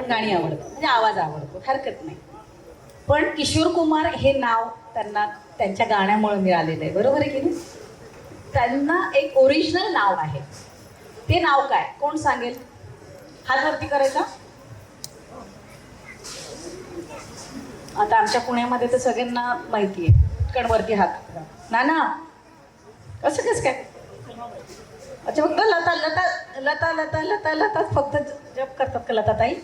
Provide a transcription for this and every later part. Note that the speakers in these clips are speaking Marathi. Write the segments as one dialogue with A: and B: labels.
A: गाणी आवडतात, म्हणजे आवाज आवडतो, हरकत नाही. पण किशोर कुमार हे नाव त्यांना त्यांच्या गाण्यामुळे मिळालेलं आहे, बरोबर आहे की नाही? त्यांना एक ओरिजिनल नाव आहे. ते नाव काय, कोण सांगेल? हात वरती करायचा. आता आमच्या पुण्यामध्ये तर सगळ्यांना माहिती आहे, कणवरती हात. नाना कसं कसं काय? अच्छा, फक्त लता लता लता लता लता लताच फक्त जप करतात का लता ताई?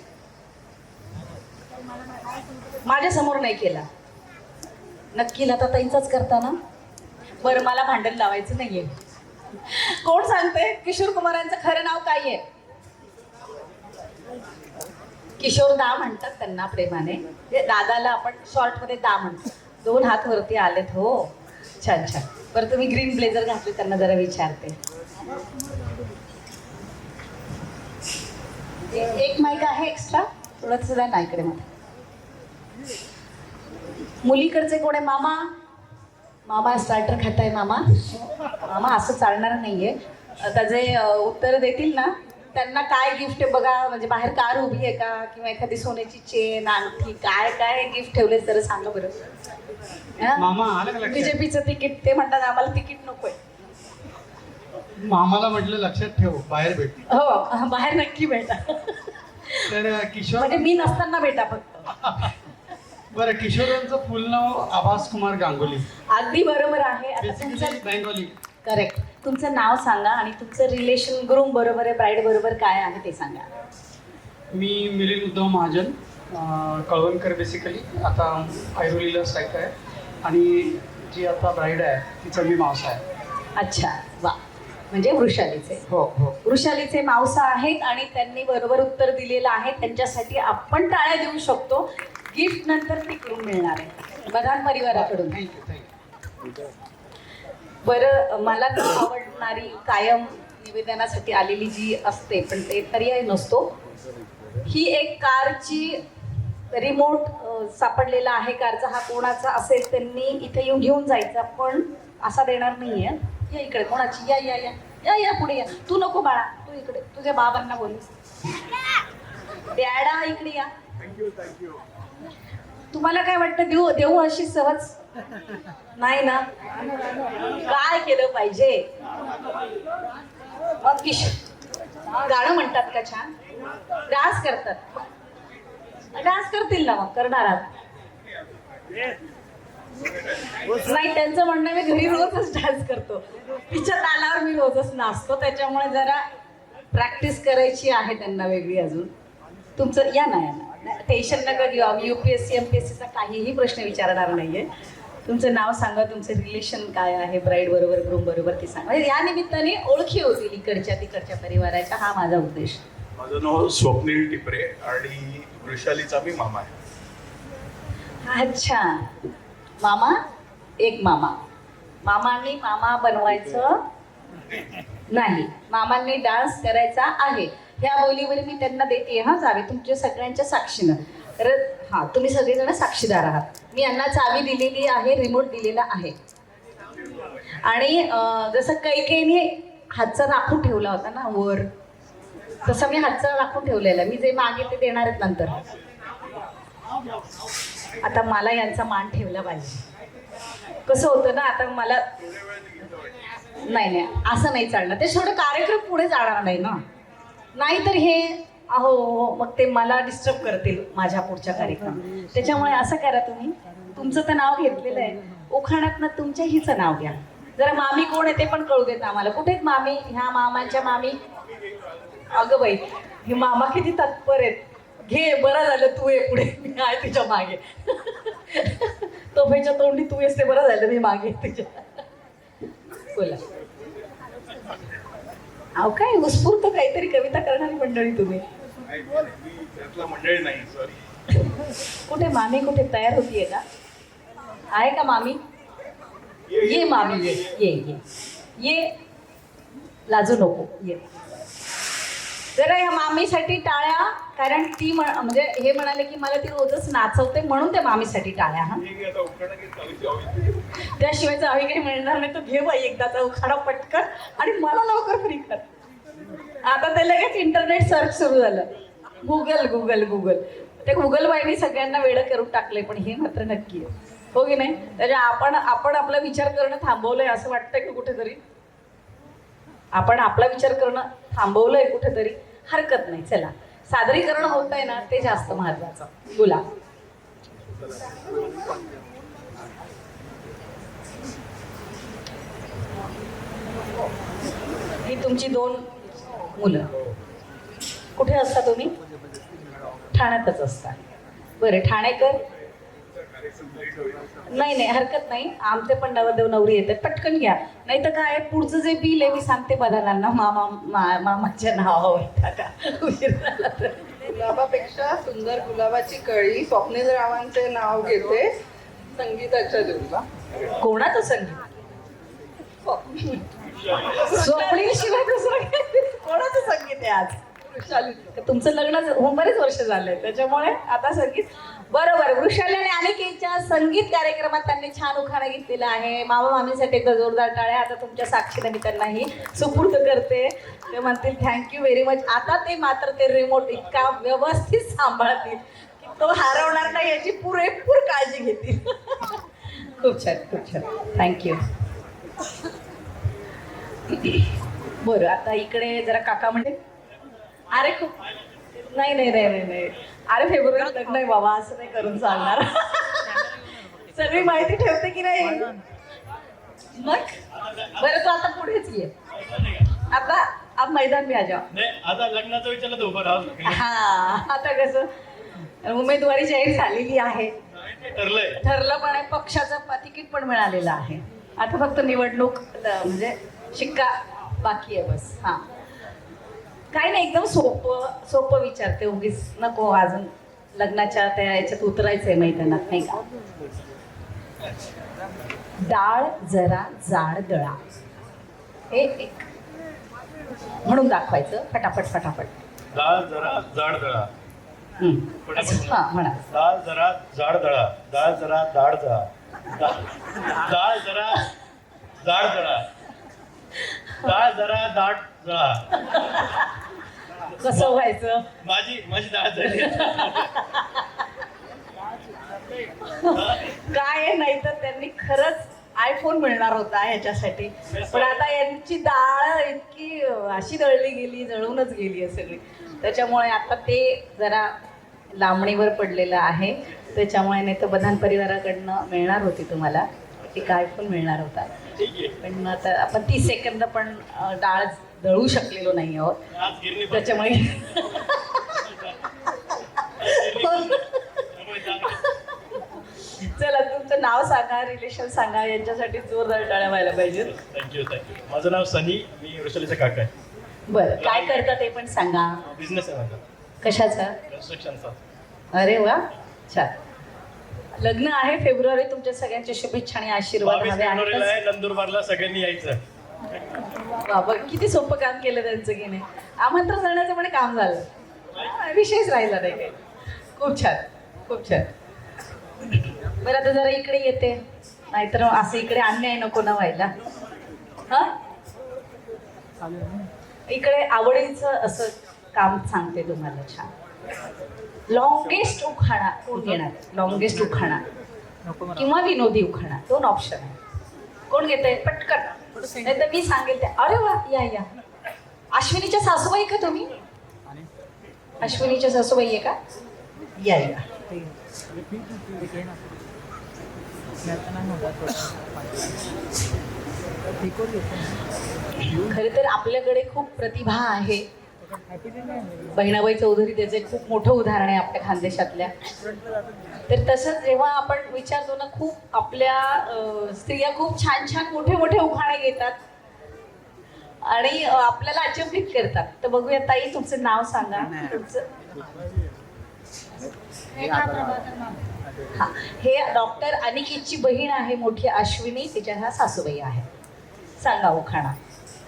A: माझ्या समोर नाही केला. नक्की लता ताईंचाच करता ना? बरं, मला भांडण लावायचं नाहीये. कोण सांगते किशोर कुमारांचं खरं नाव काय आहे? किशोर दा म्हणतात त्यांना प्रेमाने, दादाला आपण शॉर्ट मध्ये दा म्हणतो. 2 हात वरती आलेत. हो, छान छान. बरं, तुम्ही ग्रीन ब्लेझर घातले, त्यांना जरा विचारते. एक माईक आहे एक्स्ट्रा, थोडंच सुद्धा नाही इकडे. मुलीकडचे कोण आहे? मामा. मामा स्टार्टर खाताय मामा? मामा असं चालणार नाहीये. आता जे उत्तर देतील ना त्यांना काय गिफ्ट आहे बघा, म्हणजे बाहेर कार उभी आहे का, किंवा एखादी सोन्याची चेन, अंगठी, काय काय गिफ्ट ठेवले जरा सांगा बरं.
B: मामा
A: बीजेपीचं तिकीट, ते म्हणतात आम्हाला तिकीट नकोय.
B: मामाला म्हटलं लक्षात ठेव, बाहेर भेट.
A: हो, बाहेर नक्की भेटा.
B: तर किशोर
A: म्हणजे मी नसताना भेटा फक्त.
B: बरं, किशोरांचं फुल नाव आभास कुमार गांगुली.
A: अगदी बरोबर आहे. आता तुमचं
B: बेंगोली.
A: करेक्ट. तुमचं नाव सांगा आणि तुमचं रिलेशन ग्रूम बरोबर आहे, ब्राईड बरोबर काय आहे ते सांगा.
B: मी मिलिंद उद्धव महाजन, कळवणकर बेसिकली. आता ऐरोलीला स्थायिक आहे आणि जी आता ब्राईड आहे तिचा मी मावसा आहे.
A: अच्छा, वा. म्हणजे वृषालीचे.
B: हो हो.
A: वृषालीचे मावसा आहेत आणि त्यांनी बरोबर उत्तर दिलेलं आहे. त्यांच्यासाठी आपण टाळ्या देऊ शकतो. गिफ्ट नंतर तिकडून मिळणार आहे, बधान परिवाराकडून.
B: Thank you thank you.
A: बरं, मला आवडणारी कायम निवेदनासाठी आलेली जी असते, पण ते पर्याय नसतो. ही एक कारची रिमोट सापडलेला आहे. कारचा हा कोणाचा असेल त्यांनी इथे येऊन घेऊन जायचा, पण असा देणार नाहीये. या इकडे, कोणाची? या या या या या पुढे या. तू नको बाळा, तू इकडे, तुझ्या बाबांना बोल. डॅडा इकडे या.
B: Thank you thank you.
A: तुम्हाला काय वाटतं, देऊ अशी सहज? नाही ना? काय केलं पाहिजे? मग गाणं म्हणतात का छान? डान्स करतात? डान्स करतील ना, मग करणार आहात? नाही, त्यांचं म्हणणं मी घरी रोजच डान्स करतो, तिच्या तालावर मी रोजच नाचतो, त्याच्यामुळे जरा प्रॅक्टिस करायची आहे त्यांना वेगळी अजून. तुमचं या ना, या ना, टेन्शन नका घेऊ. आम्ही UPSC MPSCचा काहीही प्रश्न विचारणार नाहीये. तुमचं नाव सांगा, तुमचं रिलेशन काय आहे ब्राईड बरोबर, ग्रूम बरोबर, ते सांगा. म्हणजे या निमित्ताने ओळखी होतील इकडच्या तिकडच्या परिवाराच्या. हा माझा उद्देश.
C: माझं नाव स्वप्नील टिपरे आणि वृषालीचा मी मामा आहे.
A: अच्छा, मामा. एक मामा. मामांनी मामा बनवायचं नाही, मामांनी डान्स करायचा आहे. ह्या बोलीवर मी त्यांना देते. हा चावी तुमच्या सगळ्यांच्या साक्षीनं. तर हां, तुम्ही सगळेजण साक्षीदार आहात. मी यांना चावी दिलेली आहे, रिमोट दिलेला आहे. आणि जसं कैकेयीने हातचा राखून ठेवला होता ना वर, तसं मी हातचा राखून ठेवलेला. मी जे मागे ते देणार आहेत नंतर. आता मला यांचा मान ठेवला पाहिजे. कसं होतं ना, आता मला नाही असं नाही चालणार. ते शेवटी कार्यक्रम पुढे जाणार नाही ना. नाहीतर हे अहो मग ते मला डिस्टर्ब करतील माझ्या पुढच्या कार्यक्रम. त्याच्यामुळे असं करा, तुम्ही तुमचं तर नाव घेतलेलं आहे, उखाण्यातनं तुमच्या हिचं नाव घ्या. जरा मामी कोण आहे ते पण कळू देत आम्हाला. कुठे आहेत मामी? ह्या मामांच्या मामी. अगं बाई, हे मामा किती तत्पर आहेत. घे, बरं झालं तू ये पुढे, मी आहे तुझ्या मागे. तोफेच्या तोंडी तू येस, ते बरं झालं मी मागे तुझ्या. बोला. अहो काय उत्स्फूर्त काहीतरी कविता करणारी मंडळी तुम्ही.
C: मंडळी नाही, सॉरी.
A: कुठे मामी, कुठे तयार होतीये का? आहे का मामी? ये मामी, ये ये ये ये, लाजू नको, ये. जरा या मामीसाठी टाळ्या, कारण ती म्हणजे हे म्हणाले की मला ती रोजच नाचवते, म्हणून त्या मामीसाठी टाळ्या. हा, त्याशिवाय चावी काही मिळणार नाही. तो घे बाई एकदाचा उखाडा पटकन आणि मला लवकर फ्री कर. आता ते लगेच इंटरनेट सर्च सुरू झालं. गुगल गुगल गुगल ते गुगल बाईनी सगळ्यांना वेडं करून टाकले, पण हे मात्र नक्की आहे, हो की नाही? त्याच्या आपण आपला विचार करणं थांबवलंय असं वाटतंय की कुठेतरी आपण आपला विचार करणं थांबवलंय कुठेतरी? हरकत नाही, चला सादरीकरण होत आहे ना, ते जास्त महत्वाचं. बोला. ही तुमची 2 मुलं. कुठे असता तुम्ही? ठाण्यातच असता. बरं, ठाणेकर? नाही हरकत नाही, आमचे पण नवरदेव नवरी येतात, पटकन घ्या. नाही तर काय, पुढचं जे बिल आहे मी सांगते बदानांना, मामाच्या नावावर टाका. उशीर झाला तर.
D: गुलाबापेक्षा सुंदर गुलाबाची कळी स्वप्नील रावांचे नाव घेते संगीताच्या देऊला.
A: कोणाचं संगीत? स्वप्नील शिवाय दुसरं काय? कोणाचं संगीत आहे आज? तुमचं लग्न होऊन बरेच वर्ष झालंय, त्याच्यामुळे आता संगीत. बरोबर, वृषाली आणि अनिकेतच्या संगीत कार्यक्रमात त्यांनी छान उखाणा घेतलेला आहे. मामा मामीसाठी एकदा जोरदार टाळ्या. आता तुमच्या साक्षीने मी त्यांनाही सुपूर्द करते. ते म्हणतील थँक्यू व्हेरी मच. आता ते मात्र ते रिमोट इतका व्यवस्थित सांभाळतील की तो हरवणार नाही याची पुरेपूर काळजी घेतील. खूप छान, खूप छान, थँक्यू. बरं, आता इकडे जरा काका म्हणजे, अरे खूप नाही, अरे फेब्रुवारीत लग्न आहे बाबा, असं नाही करून चालणार. सगळी माहिती ठेवते की नाही मग? बरं, तू आता पुढेच ये. आता अब मैदान में आ जाओ.
E: नाही, आता लग्नाचं विचारलं तर उभं राहा.
A: हा, आता कसं उमेदवारी जाहीर झालेली आहे, ठरलं पण आहे, पक्षाचं तिकीट पण मिळालेलं आहे. आता फक्त निवडणूक म्हणजे शिक्का बाकी आहे बस. हा, काही नाही, एकदम सोपं विचारते, उगीच नको अजून लग्नाच्या त्या याच्यात उतरायचंय मैदानात, नाही का? डाळ जरा जाड दळा, हे एक म्हणून दाखवायचं फटाफट फटाफट.
E: डाळ जरा जाड दळा.
A: हा, म्हणा.
E: डाळ जरा जाड दळा, डाळ जरा दाड दळा, डाळ जरा जाड दळा, डाळ जरा दाट दळा.
A: कसं व्हायचं?
E: माझी डाळ झाली.
A: काय नाही तर त्यांनी खरंच आयफोन मिळणार होता ह्याच्यासाठी, पण आता यांची डाळ इतकी अशी दळली गेली, जळूनच गेली आहे सगळी, त्याच्यामुळे आता ते जरा लांबणीवर पडलेलं आहे. त्याच्यामुळे नाही तर बधान परिवाराकडनं मिळणार होती तुम्हाला एक आयफोन मिळणार होता, पण आता आपण 30 सेकंद पण डाळ दळू शकलेलो नाही आहोत, त्याच्यामुळे. चला, तुमचं नाव सांगा, रिलेशन सांगा, यांच्यासाठी जोरदार टाळ्या व्हायला पाहिजेत.
E: थँक्यू. माझं नाव सनी, मी वृषालीचा काका आहे.
A: बरं, काय करता ते पण सांगा.
E: बिझनेस आहे माझा,
A: कशाचा?
E: कन्स्ट्रक्शनचा.
A: अरे वा, छान. लग्न आहे फेब्रुवारी, तुमच्या सगळ्यांच्या शुभेच्छा आणि आशीर्वाद
E: 22
A: हवे
E: फेब्रुवारीला
A: आहेत.
E: आहे, नंदुरबारला सगळ्यांनी यायचं.
A: बाबा, किती सोपं काम केलं त्यांचं की नाही. आमंत्रण देण्याचं पण काम झालं, विषयच राहिला नाही काही. खूप छान, खूप छान. बरं, आता जरा इकडे येते, नाहीतर असं इकडे अन्याय नको ना व्हायला. हा, इकडे आवडीचं असं काम सांगते तुम्हाला. छान. लॉंगेस्ट उखाणा कोण घेणार? लॉंगेस्ट उखाणा किंवा विनोदी उखाणा, 2 ऑप्शन आहे. कोण घेत आहे? पटकन, नाही तर मी सांगेल ते. अरे वा, या. अश्विनीच्या सासूबाई का तुम्ही? अश्विनीच्या सासूबाई आहे का? या. खरे तर आपल्याकडे खूप प्रतिभा आहे. बहिणाबाई चौधरी त्याचे खूप मोठं उदाहरण आहे आपल्या खानदेशातल्या. तर तसंच जेव्हा आपण विचारतो ना, खूप आपल्या स्त्रिया खूप छान छान मोठे मोठे उखाणे घेतात आणि आपल्याला अचंबित करतात. तर बघूया ताई, तुमचं नाव सांगा. तुमचं? हा, हे डॉक्टर अनिकेतची बहीण आहे मोठी अश्विनी, तिच्या ह्या सासूबाई आहे. सांगा उखाणा.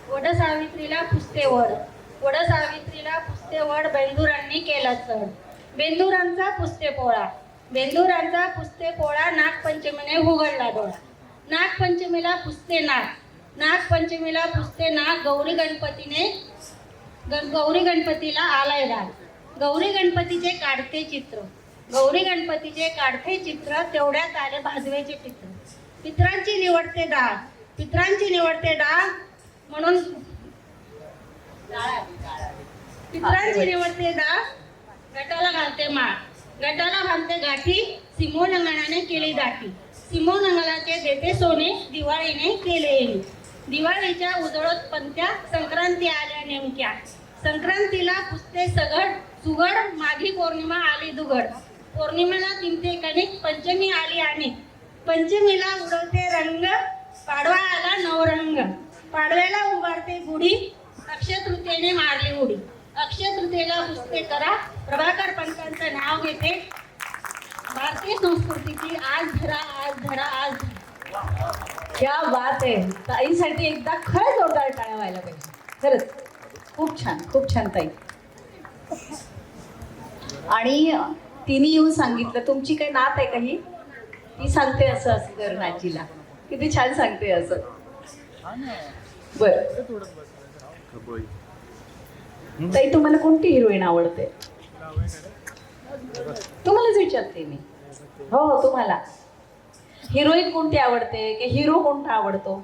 F: वड सावित्रीला पुसते वड, वड सावित्रीला पुसते वड, बेंदुरांनी केला चढ. बेंदुरांचा पुसते पोळा, बेंदुरांचा पुसते पोळा, नागपंचमीने उघडला डोळा. नागपंचमीला पुसते नाग, नागपंचमीला पुसते नाग, गौरी गणपतीला आलाय राग. गौरी गणपतीचे काढते चित्र. गौरी गणपतीचे काढते चित्र, तेवढ्यात आले भाजवेचे पित्र. पित्रांची निवडते डाळ, पित्रांची निवडते डाळ म्हणून पित्रांची निवडते डाळ, गटाला घालते माळ, गटाला घालते गाठी, सिमोल्लंघनाने केली दाटी. सिमोल्लंघनाचे देते सोने, दिवाळीने केले येणे. दिवाळीच्या उजळत पंत्या, संक्रांती आल्या नेमक्या. संक्रांतीला पुसते सुगड, माघी पौर्णिमा आली दुघड. पौर्णिमेला तिंते कणिक, पंचमी आली अनेक. पंचमीला उडवते रंग, पाडवा आला नवरंग. पाडव्याला उभारते गुढी, अक्षय तृतीयेने मारली उडी. अक्षय तृतीयेला पुसते करा, प्रभाकर पंतांचं नाव घेते. भारतीय संस्कृतीची आज धरा, आज धरा, आज धरा.
A: क्या बात आहे. ताईसाठी एकदा खरंच जोरदार टाळ्या व्हायला पाहिजे. खरंच खूप छान ताई. आणि तिने येऊन सांगितलं. तुमची काही नात आहे काही? ती सांगते असं असं करून आजीला. किती छान सांगते असं. बर ताई, तुम्हाला कोणती हिरोईन आवडते? तुम्हालाच विचारते मी. हो, तुम्हाला हिरोईन कोणती आवडते की हिरो कोणता आवडतो?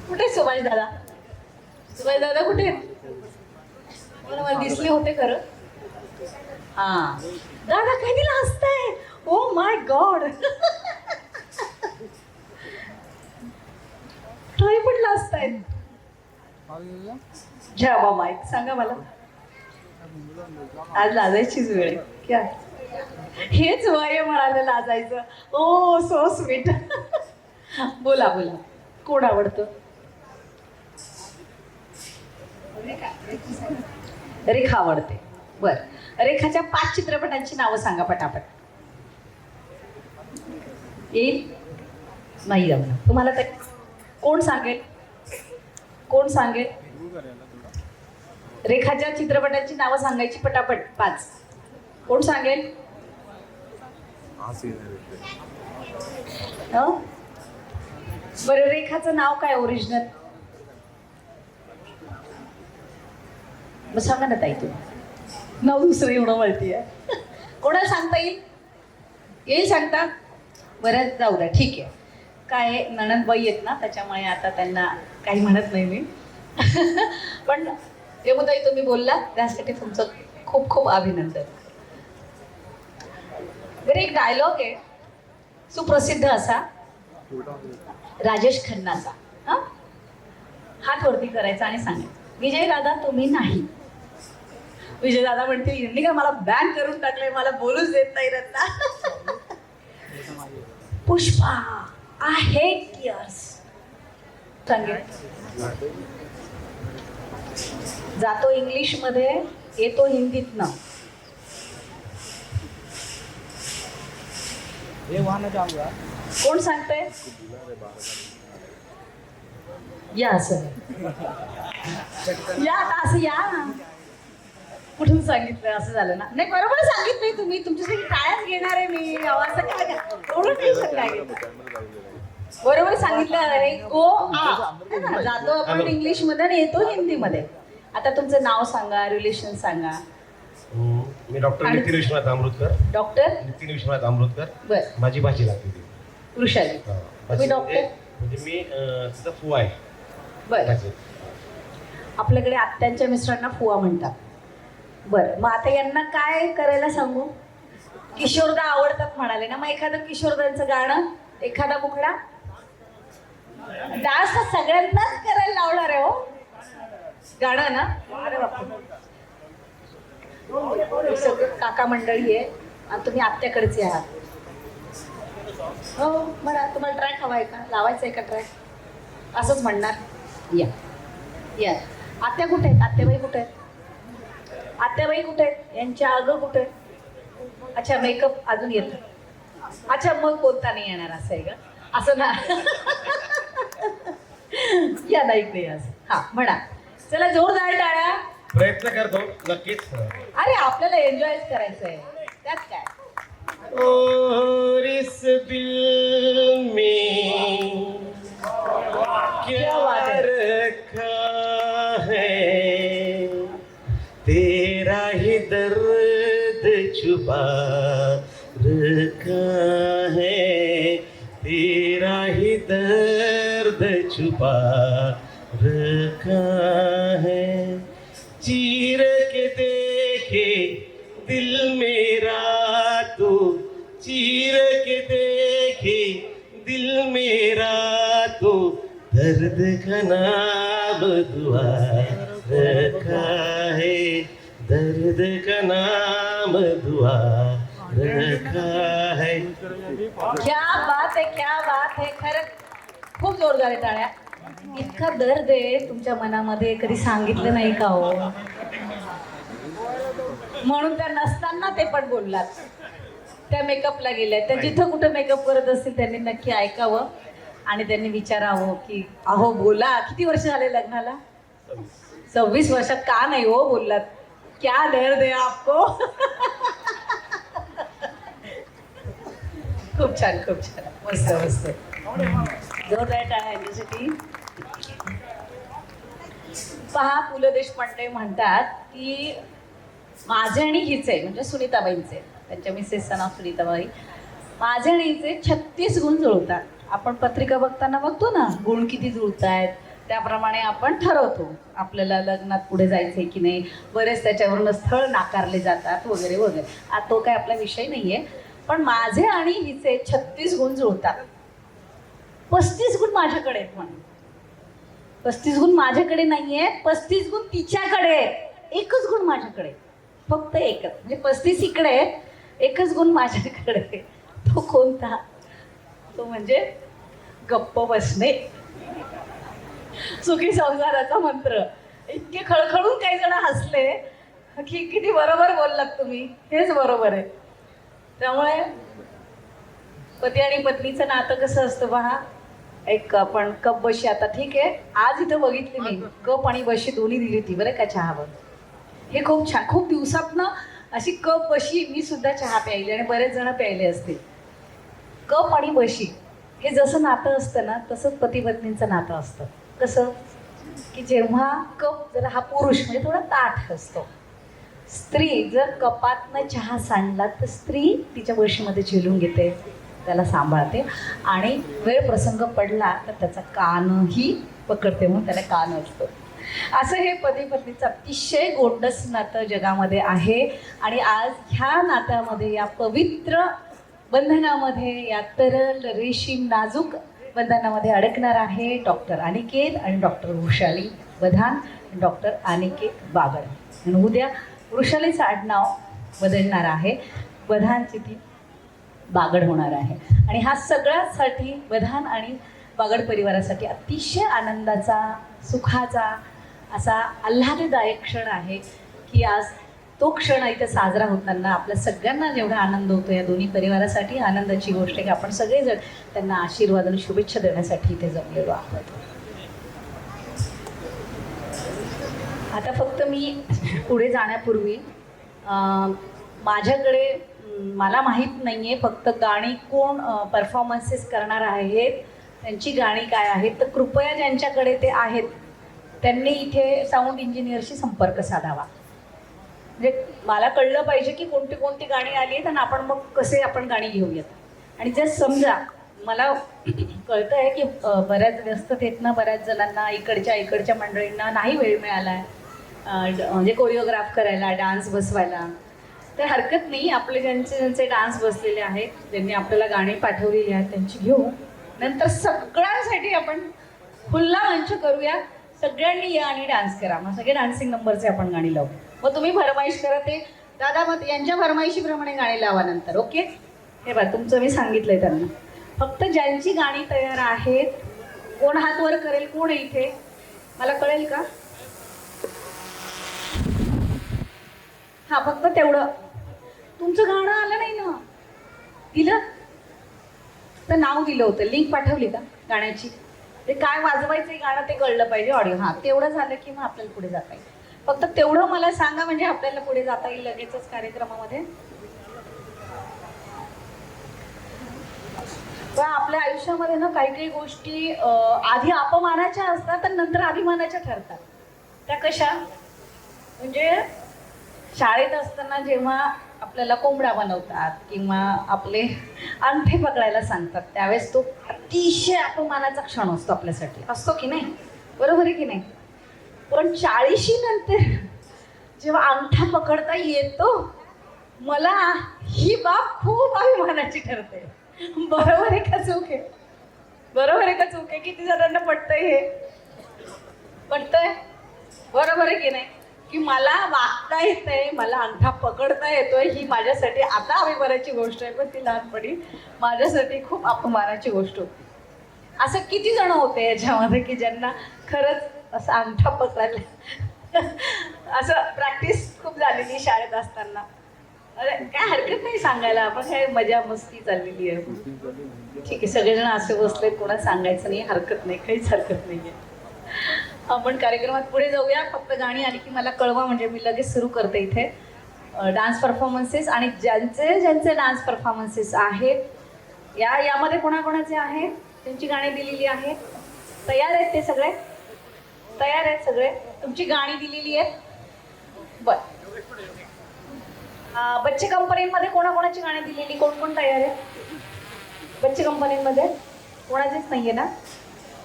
A: कुठे सुभाष दादा? सुभाष दादा कुठे? मला दिसले होते खरं. हा दादा काय दिला हसताय? Oh my God. टाळी पण हसतायत. घ्या बा माईक, सांगा मला. आज लाजायचीच वेळ आहे क्या? हेच वय म्हणाले लाजायचं. ओ सो स्वीट. बोला बोला, कोण आवडतं? रेखा आवडते. बर, रेखाच्या 5 चित्रपटांची नावं सांगा पटापट. येईल? नाही जमलं तुम्हाला तर. कोण सांगेल? कोण सांगेल? रेखाच्या चित्रपटांची नावं सांगायची पटापट 5. कोण सांगेल? बरं, रेखाचं नाव काय ओरिजिनल? मग सांगा ना ताई तुम्ही. नाव दुसरं एवढं माहिती आहे. कोणाला सांगता येईल? येईल सांगता? बरं जाऊ द्या, ठीक आहे. काय नणंदबाई आहेत ना, त्याच्यामुळे आता त्यांना काही म्हणत नाही मी. पण रेमुताई तुम्ही बोलला त्यासाठी तुमचं खूप खूप अभिनंदन. बरं, एक डायलॉग आहे सुप्रसिद्ध असा राजेश खन्नाचा. हात वरती करायचा आणि सांगायचं, विजय दादा तुम्ही नाही. विजय दादा म्हणतील यांनी का मला बॅन करून टाकलंय, मला बोलूच देत नाही Ratna. Pushpa I hate tears. सांगेल. जातो इंग्लिश मध्ये, येतो हिंदीतनं. कोण सांगतंय? या असं या, आता असं या. कुठून सांगितलं? असं झालं ना? नाही, बरोबर सांगितलंय तुम्ही. तुमच्यासाठी टाळ्याच घेणार आहे मी. असं काय एवढं टेन्शन काय घेत? बरोबर सांगितलं. जातो आपण इंग्लिश मध्ये आणि येतो हिंदी मध्ये. आता तुमचं नाव सांगा, रिलेशन सांगा.
E: मी डॉक्टर नितीन विश्वनाथ अमृतकर.
A: डॉक्टर
E: नितीन विश्वनाथ अमृतकर.
A: बर,
E: माझी भाजी लागते ती.
A: वृषाली. तुम्ही डॉक्टर?
E: म्हणजे मी तिचा फुवा आहे.
A: बर, आपल्याकडे आत्यांच्या मिस्टरांना फुवा म्हणतात. बरं, मग आता यांना काय करायला सांगू? किशोरदा आवडतात म्हणाले ना, मग एखादं किशोरदांचं गाणं, एखादा मुखडा. डान्स तर सगळ्यांनाच करायला लावणार आहे हो. गाणं ना? अरे बापरे, सगळं काका मंडळी आहे आणि तुम्ही आत्याकडेच आहात. हो म्हणा, तुम्हाला ट्रॅक हवा आहे का? लावायचं आहे का ट्रॅक? असंच म्हणणार. या या. आत्या कुठे आहेत? आत्याबाई कुठे आहेत? आत्याबाई कुठे आहेत? यांच्या अगं कुठे आहेत? अच्छा, मेकअप अजून येतो. अच्छा, मग बोलता नाही येणार असं आहे का? असं ना. या नाही नाही असं. हा म्हणा. चला जोरदार टाळ्या.
E: प्रयत्न करतो नक्कीच.
A: अरे आपल्याला एन्जॉय करायचं आहे, त्यात काय.
E: और इस दिल में क्या
A: बात है.
E: रखा है तेरा ही दर्द छुपा रखा है, तेरा ही दर्द छुपा रखा है, चीर के देखे दिल मेरा तू, चीर के देखे दिल मेरा तो, दर्द का नाम दुआ रखा है, दर्द का नाम दुआ रखा है.
A: क्या बात आहे, क्या बात आहे. खरं खूप जोरदार आहे टाळ्या. इतका दर्द आहे तुमच्या मनामध्ये, कधी सांगितलं नाही का हो? म्हणून त्या नसताना ते पण बोललात. त्या मेकअपला गेल्या, त्या जिथं कुठं मेकअप करत असतील त्यांनी नक्की ऐकावं आणि त्यांनी विचारावं की अहो बोला, किती वर्ष झाले लग्नाला? 26 वर्षात का नाही हो बोललात? क्या दर्द आहे आपको. खूप छान, खूप छान, मस्त मस्त. जोरदार टाळ्या यांच्यासाठी. पहा, पु ल देशपांडे म्हणतात की माझे आणि हिचे, म्हणजे सुनीताबाईंचे, त्यांच्या मिसेसचं नाव सुनीताबाई, माझे आणि हिचे 36 गुण जुळतात. आपण पत्रिका बघताना बघतो ना गुण किती जुळत आहेत, त्याप्रमाणे आपण ठरवतो आपल्याला लग्नात पुढे जायचंय की नाही. बरेच त्याच्यावरून स्थळ नाकारले जातात वगैरे वगैरे. आता तो काय आपला विषय नाहीये. पण माझे आणि हिचे 36 गुण जुळतात. 35 गुण माझ्याकडे आहेत म्हणून. 35 गुण माझ्याकडे नाहीये, 35 गुण तिच्याकडे आहेत. एकच गुण माझ्याकडे, फक्त एकच. म्हणजे 35 इकडे आहेत, एकच गुण माझ्याकडे. तो कोणता? तो म्हणजे गप्प बसणे. सुखी संसाराचा मंत्र. इतके खळखळून काही जण हसले की किती बरोबर बोललात तुम्ही. हेच बरोबर आहे. त्यामुळे पती आणि पत्नीचं नातं कसं असतं पहा. एक आपण कप बशी, आता ठीक आहे आज इथं बघितली मी कप आणि बशी दोन्ही दिली होती बरं का चहावर. हे खूप छान. खूप दिवसातनं अशी कप बशी मी सुद्धा चहा प्यायली आणि बरेच जण प्यायले असतील. कप आणि बशी हे जसं नातं असतं ना, तसंच पती पत्नींचं नातं असतं. कसं की जेव्हा कप जर हा पुरुष म्हणजे थोडा ताठ असतो, स्त्री जर कपातनं चहा सांडला तर स्त्री तिच्या बशीमध्ये झेलून घेते, त्याला सांभाळते आणि वेळ प्रसंग पडला तर त्याचा कानही पकडते, म्हणून त्याला कान असतो. असं हे पती पत्नीचं अतिशय गोंडस नातं जगामध्ये आहे. आणि आज ह्या नात्यामध्ये, या पवित्र बंधनामध्ये, या तरल रेशीम नाजूक बंधनामध्ये अडकणार आहे डॉक्टर अनिकेत आणि डॉक्टर वृषाली बधान, डॉक्टर अनिकेत बागड. आणि उद्या वृषालीचं आडनाव बदलणार आहे, बधानची ती बागड होणार आहे. आणि हा सगळ्यासाठी बधान आणि बागड परिवारासाठी अतिशय आनंदाचा, सुखाचा, असा आल्हाददायक क्षण आहे की आज तो क्षण इथे साजरा होताना आपल्या सगळ्यांना जेवढा आनंद होतो, या दोन्ही परिवारासाठी आनंदाची गोष्ट आहे की आपण सगळेजण त्यांना आशीर्वाद आणि शुभेच्छा देण्यासाठी इथे जमलेलो आहोत. आता फक्त मी पुढे जाण्यापूर्वी माझ्याकडे, मला माहीत नाही आहे फक्त गाणी कोण परफॉर्मन्सेस करणार आहेत, त्यांची गाणी काय आहेत, तर कृपया ज्यांच्याकडे ते आहेत त्यांनी इथे साऊंड इंजिनियरशी संपर्क साधावा. म्हणजे मला कळलं पाहिजे की कोणती कोणती गाणी आली आहेत आणि आपण मग कसे आपण गाणी घेऊयात. आणि जर समजा मला कळतं आहे की बऱ्याच व्यस्ततेतनं बऱ्याच जणांना इकडच्या मंडळींना नाही वेळ मिळाला आहे म्हणजे कोरिओग्राफ करायला, डान्स बसवायला, तर हरकत नाही. आपले ज्यांचे डान्स बसलेले आहेत, ज्यांनी आपल्याला गाणी पाठवलेली आहेत त्यांची घेऊ. नंतर सगळ्यांसाठी आपण खुल्ला मंच करूया. सगळ्यांनी या आणि डान्स करा. मग सगळे डान्सिंग नंबरचे आपण गाणी लावू. मग तुम्ही फरमाईश करा, ते दादा मग यांच्या फरमाईशीप्रमाणे गाणी लावा नंतर. ओके, हे बघा तुमचं मी सांगितलंय त्यांना. फक्त ज्यांची गाणी तयार आहेत, कोण हात वर करेल, कोण आहे इथे मला कळेल का? हा, फक्त तेवढं. तुमचं गाणं आलं नाही ना, दिलं तर नाव दिलं होतं, लिंक पाठवली का गाण्याची, ते काय वाजवायचं गाणं ते कळलं पाहिजे, ऑडिओ. हां, तेवढं झालं की मग आपल्याला पुढे जाता येईल. फक्त तेवढं मला सांगा म्हणजे आपल्याला पुढे जाता येईल लगेचच कार्यक्रमामध्ये. पण आपल्या आयुष्यामध्ये ना काही काही गोष्टी आधी अपमानाच्या असतात तर नंतर अभिमानाच्या ठरतात. त्या कशा? म्हणजे शाळेत असताना जेव्हा आपल्याला कोंबडा बनवतात किंवा आपले अंगठे पकडायला सांगतात त्यावेळेस तो अतिशय अपमानाचा क्षण असतो आपल्यासाठी, असतो की नाही? बरोबर आहे की नाही? पण 40 नंतर जेव्हा अंगठा पकडता येतो मला ही बाब खूप अभिमानाची ठरते. बरोबर आहे का चूक आहे? बरोबर आहे का चूक आहे? किती जणांना पटतंय हे? पटतंय? बरोबर आहे की नाही? की मला वागता येतंय, मला अंगठा पकडता येतोय, ही माझ्यासाठी आता अभिमानाची गोष्ट आहे, पण ती लहानपणी माझ्यासाठी खूप अपमानाची गोष्ट होती. असं किती जण होते याच्यामध्ये की ज्यांना खरंच असं अंगठा पकडायला असं प्रॅक्टिस खूप झालेली शाळेत असताना? अरे काय हरकत नाही सांगायला, आपण काय मजा मस्ती चाललेली आहे. ठीक आहे, सगळेजण असे बसले, कोणा सांगायचं नाही, हरकत नाही, काहीच हरकत नाही आहे. आपण कार्यक्रमात पुढे जाऊया. फक्त गाणी आली की मला कळवा, म्हणजे मी लगेच सुरू करते इथे डान्स परफॉर्मन्सेस. आणि ज्यांचे डान्स परफॉर्मन्सेस आहेत यामध्ये कोणाकोणाचे आहे त्यांची गाणी दिलेली आहेत? तयार आहेत ते सगळे? तयार आहेत सगळे? तुमची गाणी दिलेली आहेत? बर. बच्चे कंपनीमध्ये कोणाकोणाची गाणी दिलेली? कोण कोण तयार आहे बच्चे कंपनीमध्ये? कोणाचीच नाहीये ना?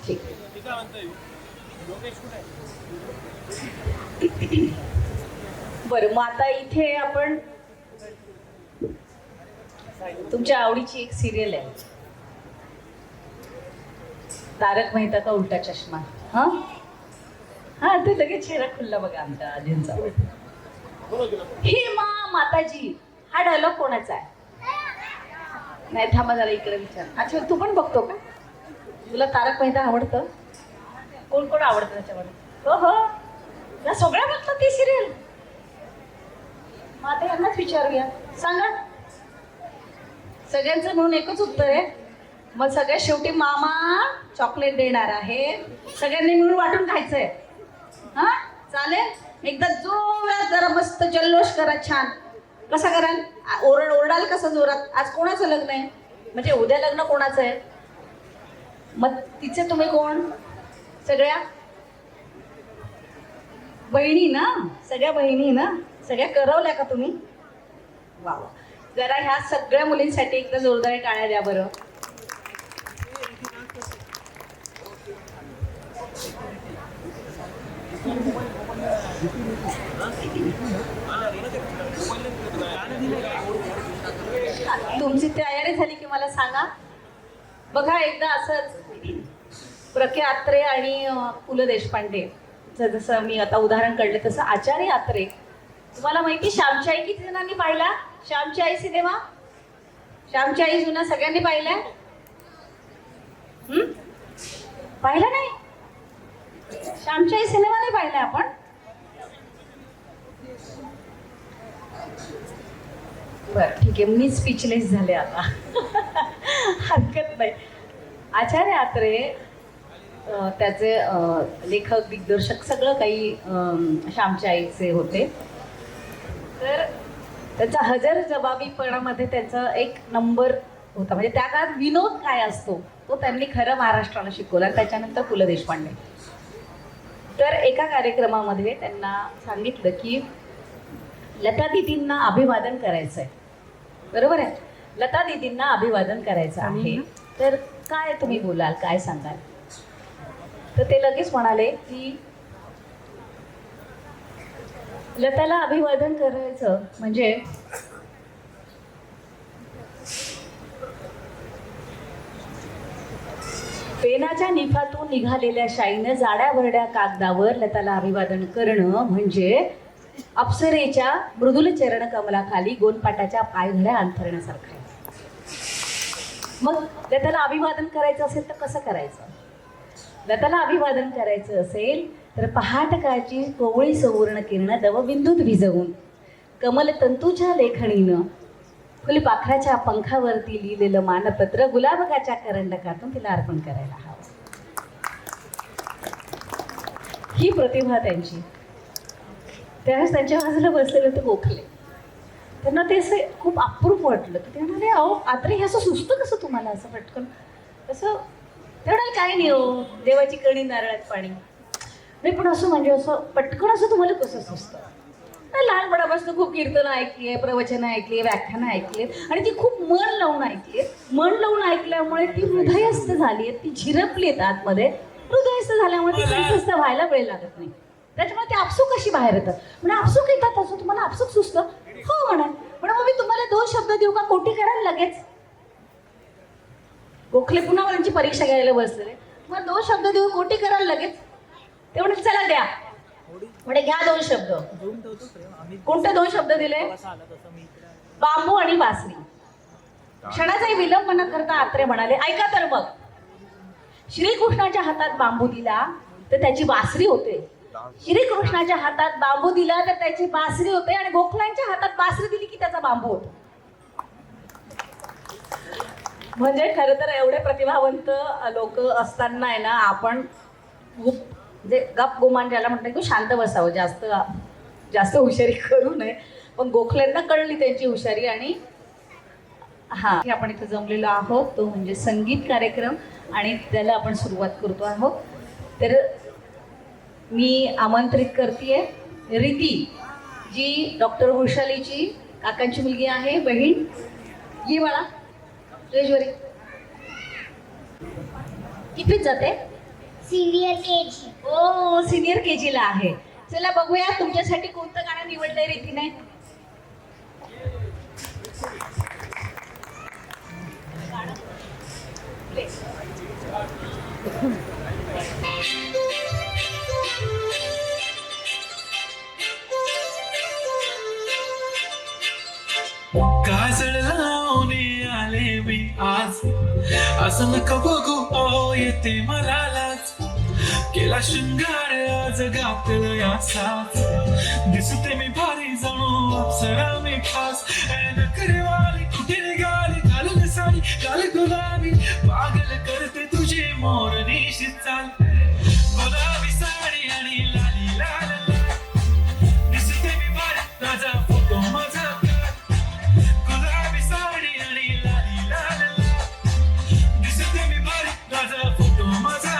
A: ठीक. बरं, मग आता इथे आपण तुमच्या आवडीची एक सिरियल आहे, तारक मेहता का उलटा चष्मा. हा हा, ते लगेच चेहरा खुलला बघा आमच्या आजींचा. हे माताजी, हा डायलॉग कोणाचा आहे? नाही, थांबा जरा इकडे विचार. अच्छा, तू पण बघतो का? तुला तारक मेहता आवडतं? कोण कोण आवडतं त्याच्यामध्ये? हो हो, या सगळ्या बघतात ती सिरियल. मग आता यांनाच विचारूया, सांगा. सगळ्यांचं म्हणून एकच उत्तर आहे. मग सगळ्यात शेवटी मामा चॉकलेट देणार आहे, सगळ्यांनी मिळून वाटून खायचंय. हा चालेल? एकदा जोरात जरा मस्त जल्लोष करा, छान. कसा कराल? ओरडाल कसं जोरात? आज कोणाचं लग्न आहे? म्हणजे उद्या लग्न कोणाचं आहे? मग तिचे तुम्ही कोण? सगळ्या बहिणी ना? सगळ्या बहिणी ना? सगळ्या करवल्या का तुम्ही? वा वा. जरा ह्या सगळ्या मुलींसाठी एकदा जोरदार टाळ्या द्या बरं. तुमची तयारी झाली की मला सांगा. बघा, एकदा असंच प्रके आत्रे आणि पु ल देशपांडे, जसं मी आता उदाहरण काढले तसं आचार्य आत्रे. तुम्हाला माहिती श्यामची आई किती जणांनी पाहिला? श्यामची आई सिनेमा, श्यामची आई जुना सगळ्यांनी पाहिलाय? पाहिला नाही? श्यामची आई सिनेमा नाही पाहिलाय आपण? बरं, ठीक आहे, मी स्पीचलेस झाले आता. हरकत नाही. आचार्य आत्रे त्याचे लेखक, दिग्दर्शक सगळं काही श्यामच्या आईचे होते. तर त्याचा हजरजबाबीपणामध्ये त्याचा एक नंबर होता. म्हणजे त्या काळात विनोद काय असतो तो त्यांनी खरं महाराष्ट्राला शिकवला. त्याच्यानंतर पु ल देशपांडे. तर एका कार्यक्रमामध्ये त्यांना सांगितलं की लता दीदींना अभिवादन करायचं आहे. बरोबर आहे? लता दीदींना अभिवादन करायचं आहे, तर काय तुम्ही बोलाल, काय सांगाल? तर ते लगेच म्हणाले की लताला अभिवादन करायचं म्हणजे पेनाच्या निफातून निघालेल्या शाईनं जाड्या भरड्या कागदावर लताला अभिवादन करणं म्हणजे अप्सरेच्या मृदुल चरण कमलाखाली गोनपाटाच्या पायघड्या अंथरण्यासारखं आहे. मग लताला अभिवादन करायचं असेल तर कसं करायचं? लताला अभिवादन करायचं असेल तर पहाटकाची कोवळी सुवर्ण किरण दवबिंदूत भिजवून कमलतंतूच्या लेखणीनं फुलपाखराच्या पंखावरती लिहिलेलं मानपत्र गुलाबकाच्या करंडकातून तिला अर्पण करायला हवं. ही प्रतिभा त्यांची. त्यावेळेस त्यांच्या बाजूला बसलेले ते गोखले. त्यांना ते असं खूप अप्रूप वाटलं. तर ते म्हणाले, अहो आत्रे, हे असं सुचतं कसं तुम्हाला असं पटकन? असं तेवढं काय नाही हो, देवाची कणी नारळात पाणी नाही, पण असं म्हणजे असं पटकन असं तुम्हाला कसं सुचतं? लहानपणा लहानपणापासून खूप कीर्तन ऐकली आहे, प्रवचन ऐकली, व्याख्यानं ऐकली आणि ती खूप मन लावून ऐकली. मन लावून ऐकल्यामुळे ती हृदयस्थ झाली आहे, ती झिरपली आहेत आतमध्ये. हृदयस्थ झाल्यामुळे ती कंठस्थ व्हायला वेळ लागत नाही. त्याच्यामुळे ते आपसूक कशी बाहेर येतात. म्हणजे आपसूक येतात असं तुम्हाला आपसूक सुचतं? हो म्हणा. पण मग मी तुम्हाला 2 शब्द देऊ का? कोटी कराल लगेच. गोखले पुन्हा त्यांची परीक्षा घ्यायला बसलेले. मग 2 शब्द देऊ, कोटी कराल लगेच. ते म्हणजे चला द्या म्हणजे घ्या 2 शब्द. कोणते 2 शब्द दिले? बांबू आणि बासरी. क्षणाचाही विलंब न करता आत्रे म्हणाले, ऐका तर मग, श्रीकृष्णाच्या हातात बांबू दिला तर त्याची बासरी होते. श्रीकृष्णाच्या हातात बांबू दिला तर त्याची बासरी होते आणि गोखलांच्या हातात बासरी दिली की त्याचा बांबू होतो. म्हणजे खरं तर एवढे प्रतिभावंत लोक असताना आहे ना, आपण खूप म्हणजे गप गुमान ज्याला म्हणतात की शांत बसावं, जास्त हुशारी करू नये. पण गोखल्यांना कळली त्यांची हुशारी. आणि हा आपण इथं जमलेलो आहोत तो म्हणजे संगीत कार्यक्रम आणि त्याला आपण सुरुवात करतो आहोत. तर मी आमंत्रित करते रिती जी डॉक्टर वृषालीची काकांची मुलगी आहे, बहीण. ये बाळा स्टेजवरी. कितवीत जाते?
G: Senior KG.
A: ओ सिनियर केजी ला आहे. चला बघूया तुमच्यासाठी कोणतं गाणं निवडलंय रितीने.
H: काजळ लावणे आले मी आज, असं नका बघू ओ येते मला लाज. केला शृंगार आज घातलं या साज, दिसते मी भारी जणू अप्सरा मी खास. नखरेवाली कुठे निघाली, घालून साडी घाल गुलाबी, पागल करते तुझी मोरनीशी चाल. गुलाबी साडी आणि लाली लाल लाल, दिसते मी भारी राजा फोटो माझा. गुलाबी साडी आणि लाली लाल लाल, दिसते मी भारी राजा फोटो माझा.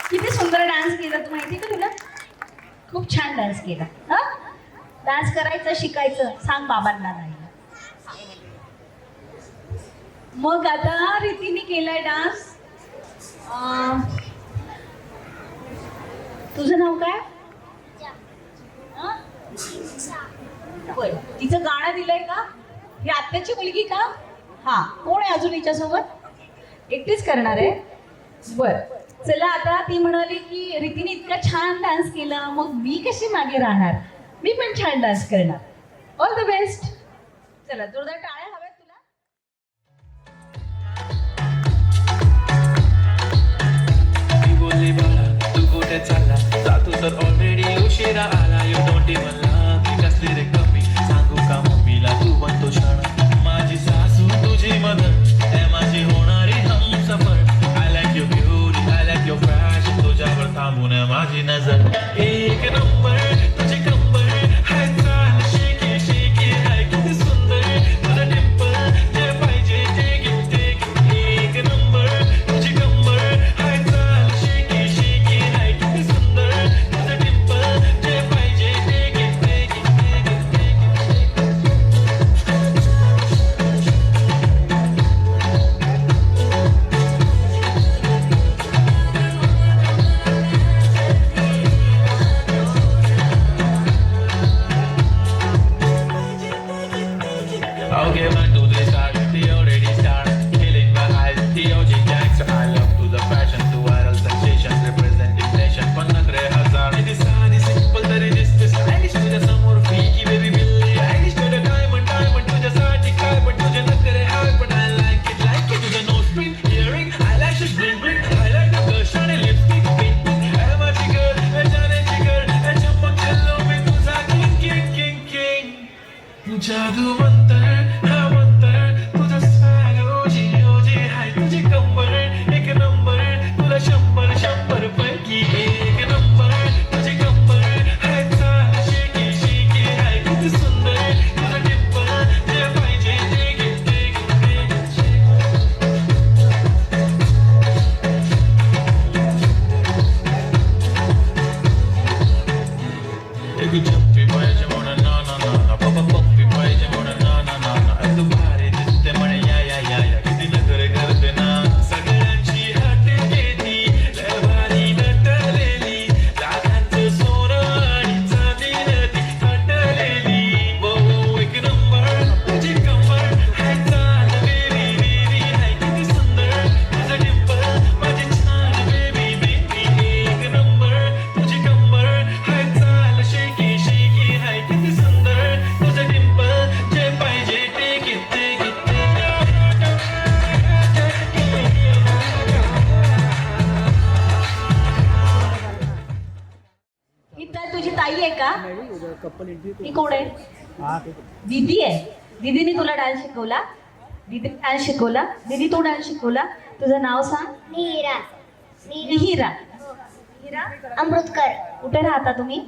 A: किती सुंदर डान्स केला तू, माहिती का तुला? खूप छान डान्स केला. हा डान्स करायचं शिकायचं, सांग बाबांना नाही. मग आता रितीने केलाय डान्स. तुझं नाव काय? होय, तिचं गाणं दिलंय का? ही आत्याची मुलगी का? हा. कोण आहे अजून हिच्यासोबत? एकटीच करणार आहे? बर. चला आता ती म्हणाली की रितीने इतका छान डान्स केला, मग मी कशी मागे राहणार, मी पण छान डान्स करणार. All the best. चला जोरदार टाळ्या हव्यात तुला.
H: ती बोलली बाळा तू कुठे चालला, जातो तर ऑलरेडी उशिरा आला. यू डोंट इवन लव्ह मी, कसली रे कमी सांगू का मम्मीला तू बनतो शाळा. माझी सासू तुझी मदत
A: का? ती कोण आहे? दीदी आहे. दीदीने तुला डान्स शिकवला? दीदी डान्स शिकवला? दीदी तू डान्स शिकवला? तुझं नाव सांग.
G: मिहिरा.
A: मिहिरा. मिहिरा
G: अमृतकर.
A: कुठे राहता तुम्ही?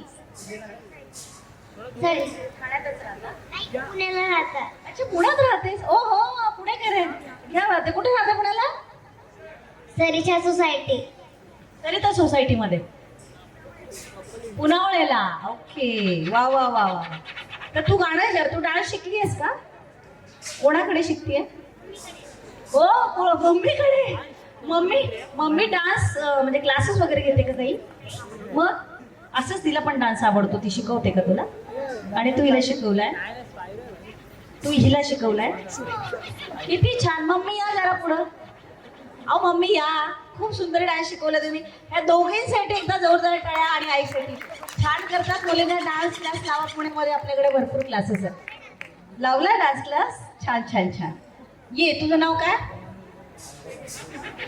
G: सॉरी.
A: ठाण्यातच राहता?
G: पुण्याला राहतात.
A: अच्छा, पुण्यात राहतेस? ओ हो, पुणेकर आहे. क्या बात आहे. कुठे राहते पुण्याला?
G: सरीच्या सोसायटी.
A: सरिता सोसायटीमध्ये. पुनावळेला. ओके. वा वा वा वा. तर तू तू डान्स शिकली आहेस का? कोणाकडे शिकतीये? हो, मम्मीकडे. मम्मी डान्स म्हणजे क्लासेस वगैरे घेते का काही? मग असंच तिला पण डान्स आवडतो. ती शिकवते का तुला? आणि तू हिला शिकवलाय? तू हिला शिकवलाय? किती छान. मम्मी या जरा पुढं. अहो मम्मी या. खूप सुंदर डान्स शिकवला तुम्ही. ह्या दोघींसाठी एकदा जोरदार टाळ्या. आणि आईसाठी छान करतात मुलींना. डान्स क्लास लावा. पुण्यामध्ये आपल्याकडे भरपूर क्लासेस आहेत. लावला डान्स क्लास? छान छान छान. ये, तुझं नाव काय?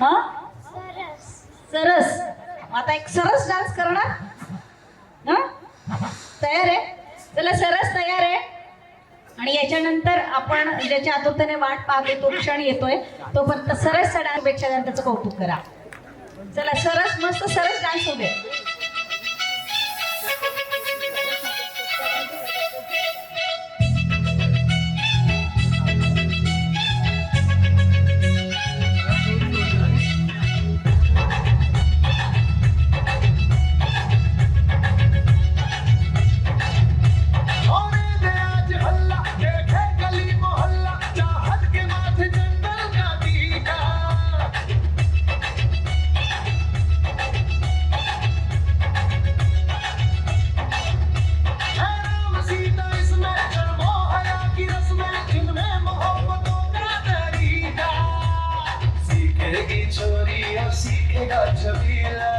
A: हा, सरस. आता एक सरस डान्स करणार ना? तयार आहे? चला, सरस तयार आहे. आणि याच्यानंतर आपण ज्याच्या आतुरतेने वाट पाहतो तो क्षण येतोय. तोपर्यंत सरसचा डान्स पेक्षा त्याचं कौतुक करा. चला, सरस मस्त सरस डान्स होऊ दे.
H: सीखेगा छबीला,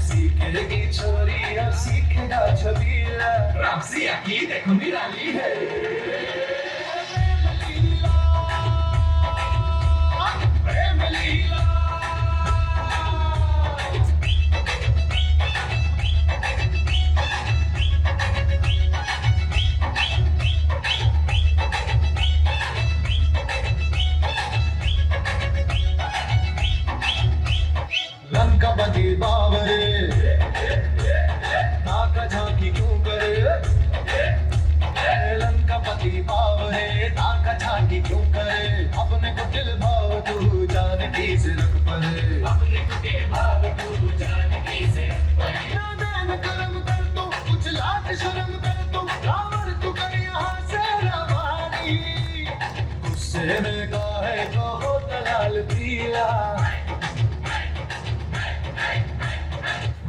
H: सीखेगी छोरी अब सीखेगा छबीला. रामसिया की देखो निराली है. प्रेम लीला. लंका बदी बावरे ताका झांकी क्यों करे. लंका पति बावरे ताका झांकी क्यों करे. अपने को दिल भाव तू जानकी से रख परे. अपने को दिल भाव तू जानकी से रख परे. नादान कर्म कर तू कुछ लाख शर्म कर तू. रावण तू कर यहाँ से रवानी. गुस्से में काहे को होता लाल पीला.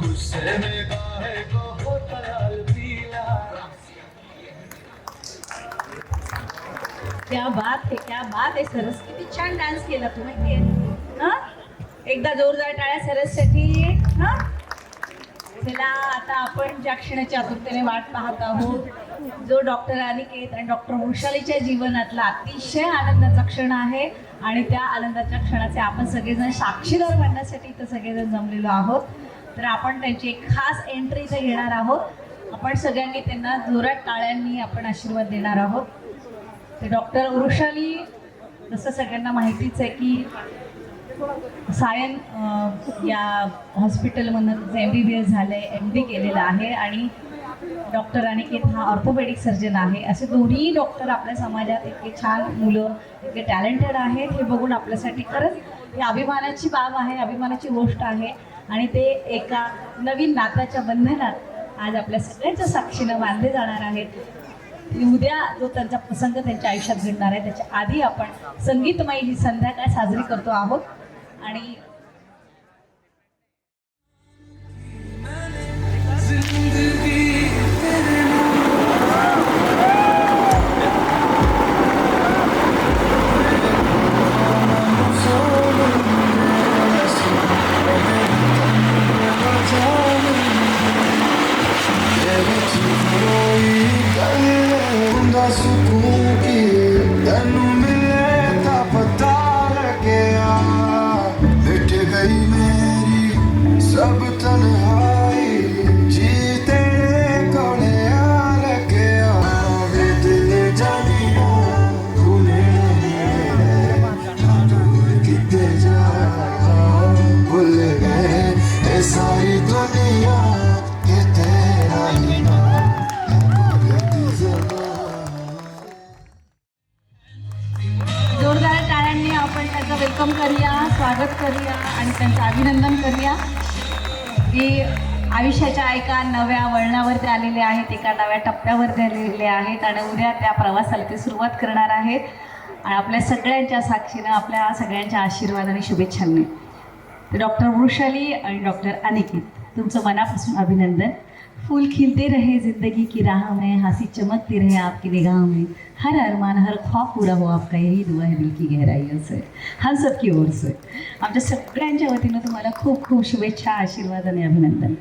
H: गुस्से में काहे को होता लाल पीला.
A: क्या बात है, क्या बात आहे. सरस, किती छान डान्स केला तू. माहितीये हा? एकदा जोरदार टाळ्या सरससाठी. हा, चला आता आपण ज्या क्षणाच्या आतुरतेने वाट पाहत आहोत, जो डॉक्टर अनिकेत आणि डॉक्टर वृषालीच्या जीवनातला अतिशय आनंदाचा क्षण आहे. आणि त्या आनंदाच्या क्षणाचे आपण सगळेजण साक्षीदार बनण्यासाठी इथं सगळेजण जमलेलो आहोत. तर आपण त्यांची एक खास एंट्री इथे घेणार आहोत. आपण सगळ्यांनी त्यांना जोरात टाळ्यांनी आपण आशीर्वाद देणार आहोत. ते डॉक्टर वृषाली, जसं सगळ्यांना माहितीच आहे की सायन या हॉस्पिटलमधून तिचं MBBS झालं आहे, MD केलेलं आहे. आणि डॉक्टर अनिकेत हा ऑर्थोपेडिक सर्जन आहे. असे दोन्ही डॉक्टर आपल्या समाजात इतके छान मुलं, इतके टॅलेंटेड आहेत हे बघून आपल्यासाठी खरंच ही अभिमानाची बाब आहे, अभिमानाची गोष्ट आहे. आणि ते एका नवीन नात्याच्या बंधनात आज आपल्या सगळ्यांच्या साक्षीनं बांधले जाणार आहेत. उद्या जो त्यांचा प्रसंग त्यांच्या आयुष्यात घडणार आहे त्याच्या आधी आपण संगीतमय ही संध्याकाळ साजरी करतो आहोत. आणि
H: सब तन्हाई.
A: वेलकम करूया, स्वागत करूया आणि त्यांचं अभिनंदन करूया की आयुष्याच्या एका नव्या वळणावरती आलेले आहेत, एका नव्या टप्प्यावरती आलेले आहेत आणि उद्या त्या प्रवासाला ते सुरुवात करणार आहेत. आणि आपल्या सगळ्यांच्या साक्षीनं, आपल्या सगळ्यांच्या आशीर्वाद आणि शुभेच्छांनी डॉक्टर वृषाली आणि डॉक्टर अनिकेत, तुमचं मनापासून अभिनंदन. फूल खिलते रहे जिंदगी की राह में, हंसी चमकती रहे आपकी निगाह में, हर अरमान हर ख्वाब पूरा हो आपका, यही दुआ है दिल की गहराइयों से, हम सबकी ओर से. आमच्या सगळ्यांच्या वतीनं तुम्हाला खूप खूप शुभेच्छा, आशीर्वाद आणि अभिनंदन.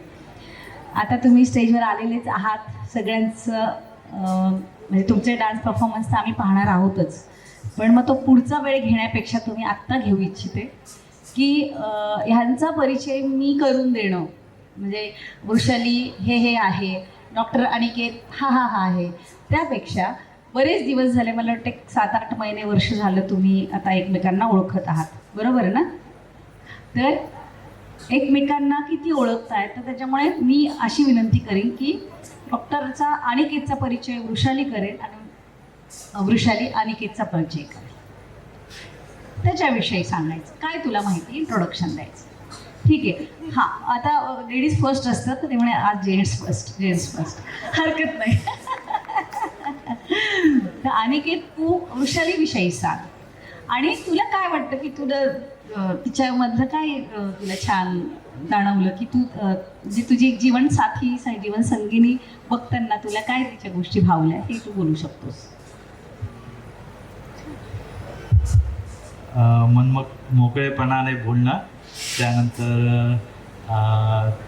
A: आता तुम्ही स्टेजवर आलेलेच आहात, सगळ्यांचं म्हणजे तुमचे डान्स परफॉर्मन्स तर आम्ही पाहणार आहोतच, पण मग तो पुढचा वेळ घेण्यापेक्षा तुम्ही आत्ता घेऊ इच्छिते की ह्यांचा परिचय मी करून देणं. म्हणजे वृषाली हे आहे, डॉक्टर अनिकेत हा आहे, त्यापेक्षा बरेच दिवस झाले, मला वाटतं 7-8 महिने वर्ष झालं तुम्ही आता एकमेकांना ओळखत आहात, बरोबर ना? तर एकमेकांना किती ओळखतायत, तर त्याच्यामुळे मी अशी विनंती करेन की डॉक्टरचा अनिकेतचा परिचय वृषाली करेल आणि वृषाली अनिकेतचा परिचय करेल, त्याच्याविषयी सांगायचं, काय तुला माहिती, इंट्रोडक्शन द्यायचं. ठीक आहे. हां, आता लेडीज फर्स्ट असतात तर ते म्हणे आज जेंट्स फर्स्ट, हरकत नाही. तर अनिकेत तू वृषालीविषयी सांग आणि तुला काय वाटतं की तुला तिच्यामधलं काय तुला छान जाणवलं की तू जी तुझी जीवनसाथी जीवनसंगिनी बघताना तुला काय तिच्या गोष्टी भावल्या हे तू बोलू शकतोस.
E: मोकळेपणाने बोलणं, त्यानंतर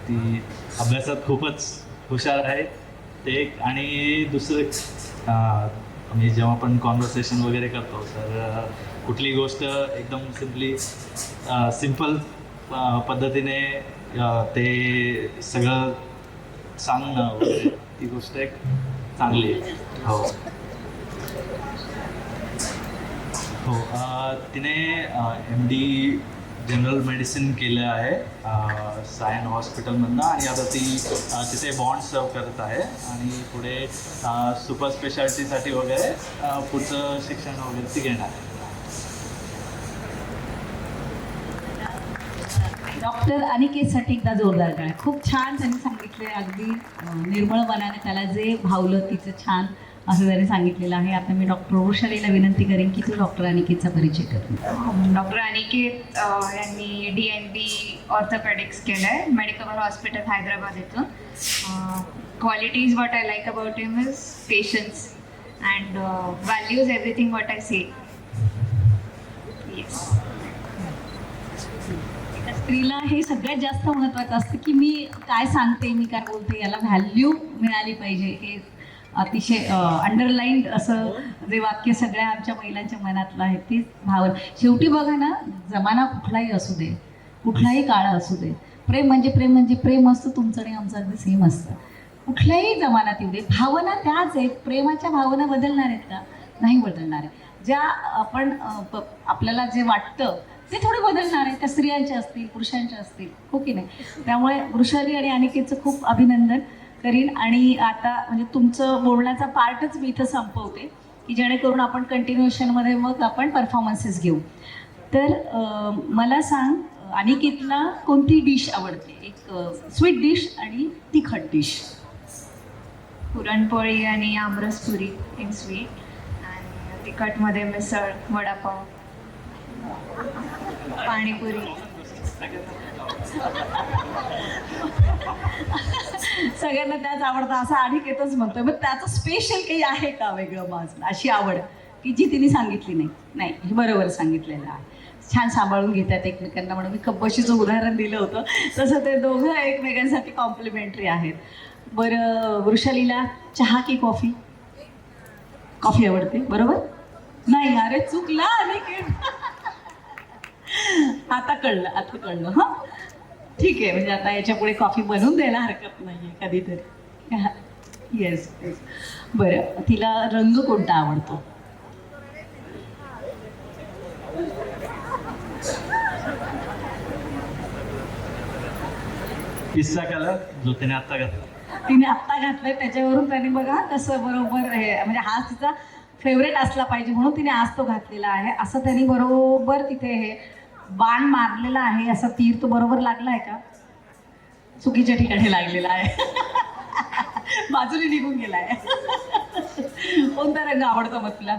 E: ती अभ्यासात खूपच हुशार आहे ते एक, आणि दुसरं मी जेव्हा पण कॉन्व्हर्सेशन वगैरे करतो तर कुठली गोष्ट एकदम सिंपल पद्धतीने ते सगळं सांगणं वगैरे, ती गोष्ट एक चांगली आहे. हो, तिने MD जनरल मेडिसिन केलं आहे सायन हॉस्पिटलमधनं, आणि आता ती तिथे बॉन्ड सर्व करत आहे आणि पुढे सुपर स्पेशालिटीसाठी वगैरे पुढचं शिक्षण वगैरे ती घेणार आहे.
A: डॉक्टर अनिकेतसाठी एकदा जोरदार करा. खूप छान त्यांनी सांगितले, अगदी निर्मळ मनाने त्याला जे भावलं तिचं छान असं त्यांनी सांगितलेलं आहे. आता मी डॉक्टर वृषालीला विनंती करेन की तू डॉक्टर अनिकेतचा परिचय कर.
I: डॉक्टर अनिकेत यांनी DNB ऑर्थोपेडिक्स केलं आहे मेडिकल हॉस्पिटल हैदराबाद इथून. Qualities what I like about him is patience and values everything what I say. Yes,
A: स्त्रीला हे सगळ्यात जास्त महत्त्वाचं असतं की मी काय सांगते, मी काय बोलते, याला व्हॅल्यू मिळाली पाहिजे. हे अतिशय अंडरलाईन्ड असं जे वाक्य सगळ्या आमच्या महिलांच्या मनातलं आहे, तीच भावना. शेवटी बघा ना, जमाना कुठलाही असू दे, कुठलाही काळ असू दे, प्रेम म्हणजे प्रेम असतं. तुमचं आणि आमचं अगदी सेम असतं. कुठल्याही जमान्यात येऊ दे, भावना त्याच आहेत. प्रेमाच्या भावना बदलणार आहेत का? नाही बदलणार आहे. ज्या आपण आपल्याला जे वाटतं ते थोडे बदलणार आहे. त्या स्त्रियांच्या असतील, पुरुषांच्या असतील, हो की नाही? त्यामुळे वृषाली आणि अनिकेतचं खूप अभिनंदन करीन. आणि आता म्हणजे तुमचं बोलण्याचा पार्टच मी इथं संपवते की जेणेकरून आपण कंटिन्युएशनमध्ये मग आपण परफॉर्मन्सेस घेऊ. तर मला सांग, अनिकेतला कोणती डिश आवडते? एक स्वीट डिश आणि तिखट डिश.
I: पुरणपोळी आणि आमरसपुरी इन स्वीट, आणि तिखटमध्ये मिसळ, वडापाव, पाणीपुरी.
A: सगळ्यांना त्याच आवडतं असं अनिकेतच म्हणतोय. मग त्याचं स्पेशल काही आहे का वेगळं माझं, अशी आवड की जी तिने सांगितली नाही? नाही, हे बरोबर सांगितलेलं आहे. छान सांभाळून घेतात एकमेकांना, म्हणून मी कब्बशीचं उदाहरण दिलं होतं तसं ते दोघं एकमेकांसाठी कॉम्प्लिमेंटरी आहेत. बरं, वृषालीला चहा की कॉफी? कॉफी आवडते, बरोबर? नाही, अरे चुकला अनिकेत. आता कळलं. हां, ठीक आहे. म्हणजे आता याच्या पुढे कॉफी बनवून द्यायला हरकत नाही आहे कधीतरी. येस. बरं, तिला रंग कोणता आवडतो?
E: पिस्ता कलर, जो तिने आत्ता घातला.
A: तिने आत्ता घातलाय, त्याच्यावरून त्याने बघा कसं बरोबर हे, म्हणजे हाच तिचा फेवरेट असला पाहिजे म्हणून तिने आज तो घातलेला आहे असं त्यांनी बरोबर तिथे हे बाण मारलेला आहे, असा तीर तो बरोबर लागला आहे का? चुकीच्या ठिकाणी लागलेला आहे. बाजूने निघून गेलाय. कोणता रंग आवडतो मग तुला?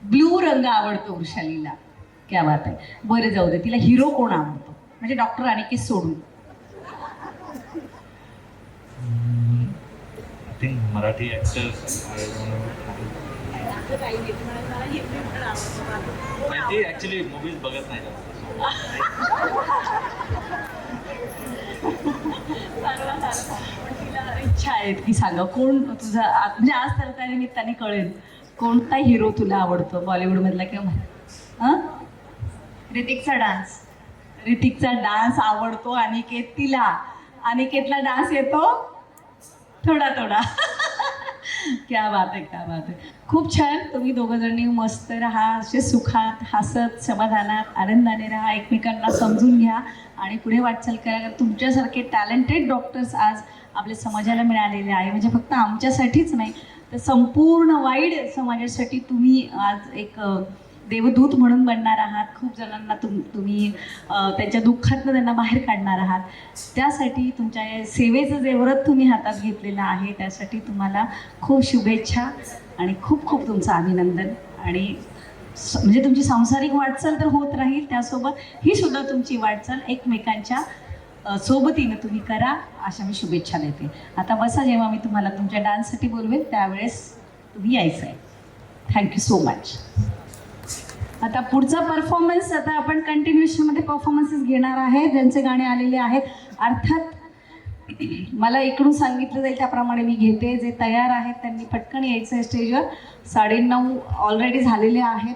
A: ब्लू रंग आवडतो वृषालीला. क्या बात आहे. बरं जाऊ दे, तिला हिरो कोण आवडतो म्हणजे डॉक्टर अनिकेत सोडून?
E: आय थिंक मराठी ॲक्टर ती ॲक्च्युली मूवीज बघत नाही जास्त.
A: इच्छा आहे की सांगा कोण तुझा म्हणजे आज तर त्या निमित्ताने कळेल कोणता हिरो तुला आवडतो बॉलिवूडमधला किंवा हां?
I: ऋतिकचा डान्स.
A: ऋतिकचा डान्स आवडतो अनिकेत तिला. अनिकेतला डान्स येतो थोडा थोडा. क्या बात आहे, क्या बात आहे. खूप छान. तुम्ही दोघं जणी मस्त राहा, असे सुखात हसत समाधानात आनंदाने राहा, एकमेकांना समजून घ्या आणि पुढे वाटचाल करा. कारण तुमच्यासारखे टॅलेंटेड डॉक्टर्स आज आपल्या समाजाला मिळालेले आहे. म्हणजे फक्त आमच्यासाठीच नाही तर संपूर्ण वाईड समाजासाठी तुम्ही आज एक देवदूत म्हणून बनणार आहात. खूप जणांना तुम्ही त्यांच्या दुःखातनं त्यांना बाहेर काढणार आहात. त्यासाठी तुमच्या या सेवेचं जे व्रत तुम्ही हातात घेतलेलं आहे त्यासाठी तुम्हाला खूप शुभेच्छा आणि खूप खूप तुमचं अभिनंदन. आणि म्हणजे तुमची सांसारिक वाटचाल तर होत राहील, त्यासोबत ही सुद्धा तुमची वाटचाल एकमेकांच्या सोबतीनं तुम्ही करा अशा मी शुभेच्छा देते. आता बसा, जेव्हा मी तुम्हाला तुमच्या डान्ससाठी बोलवेल त्यावेळेस तुम्ही यायचं आहे. Thank you so much. आता पुढचा परफॉर्मन्स आता आपण कंटिन्युएशनमध्ये परफॉर्मन्सेस घेणार आहे ज्यांचे गाणे आलेले आहेत. अर्थात मला इकडून सांगितलं जाईल त्याप्रमाणे मी घेते. जे तयार आहेत त्यांनी पटकन यायचं आहे स्टेजवर. 9:30 ऑलरेडी झालेले आहेत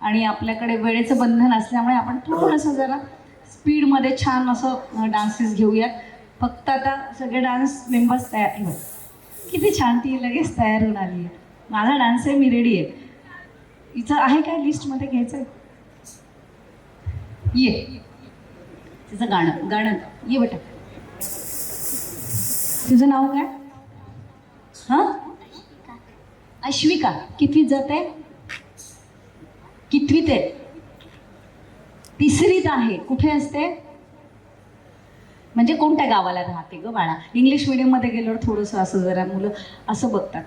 A: आणि आपल्याकडे वेळेचं बंधन असल्यामुळे आपण थोडंसं जरा स्पीडमध्ये छान असं डान्सेस घेऊयात. फक्त आता सगळे डान्स मेंबर्स तयार. किती छान, ती लगेच तयार होऊन आली आहे. माझा डान्स आहे, मी रेडी आहे. हिचं आहे काय लिस्टमध्ये घ्यायचं आहे? ये तिचं गाणं ये बेटा. तुझं नाव काय? हां, अश्विका. कितवीत जाते? कितवीत आहे? 3रीत आहे. कुठे असते म्हणजे कोणत्या गावाला राहते ग बाळा? इंग्लिश मिडियममध्ये गेल्यावर थोडंसं असं जरा मुलं असं बघतात.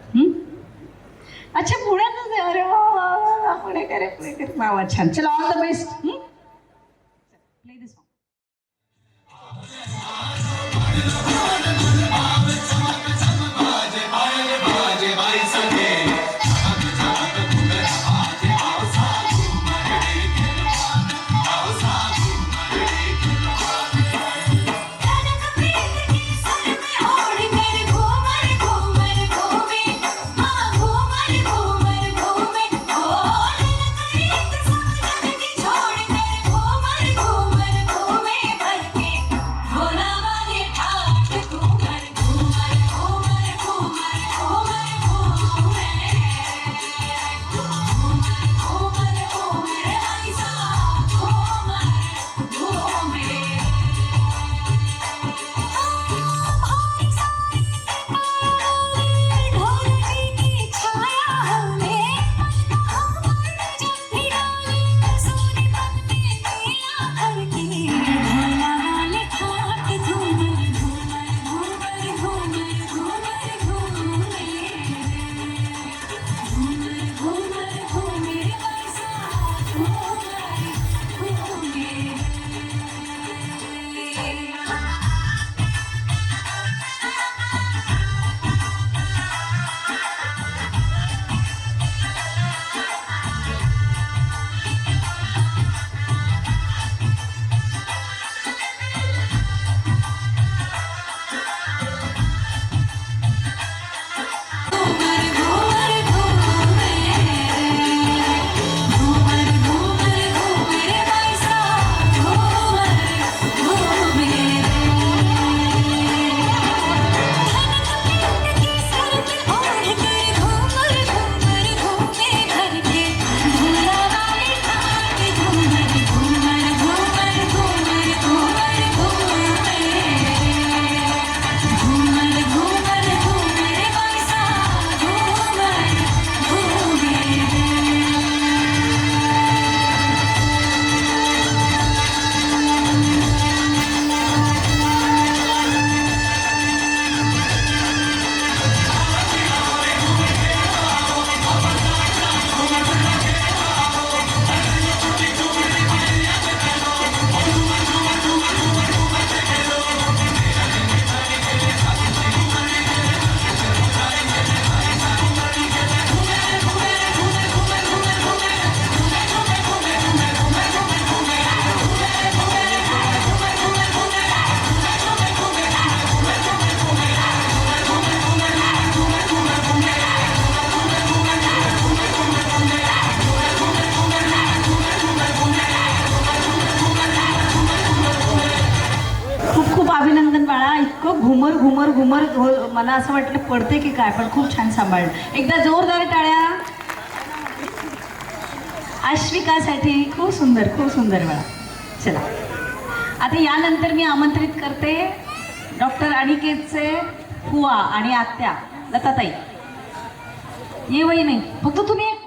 A: अच्छा, पुण्यातच आहे. अरे वा, पुणेकर आहे, पुणेकर. वा वा, छान. चला, all the best. Play this song.
G: छोड़
A: अभिनंदन बाळा, इतकं घुमर घुमर घुमर मला असं वाटलं पडते की काय, पण खूप छान सांभाळलं. एकदा जोरदार टाळ्या आश्विकासाठी. खूप सुंदर बाळा. चला आता यानंतर मी आमंत्रित करते डॉक्टर अनिकेतचे फुवा आणि आत्या लताताई. ये वही नाही, फक्त तुम्ही एक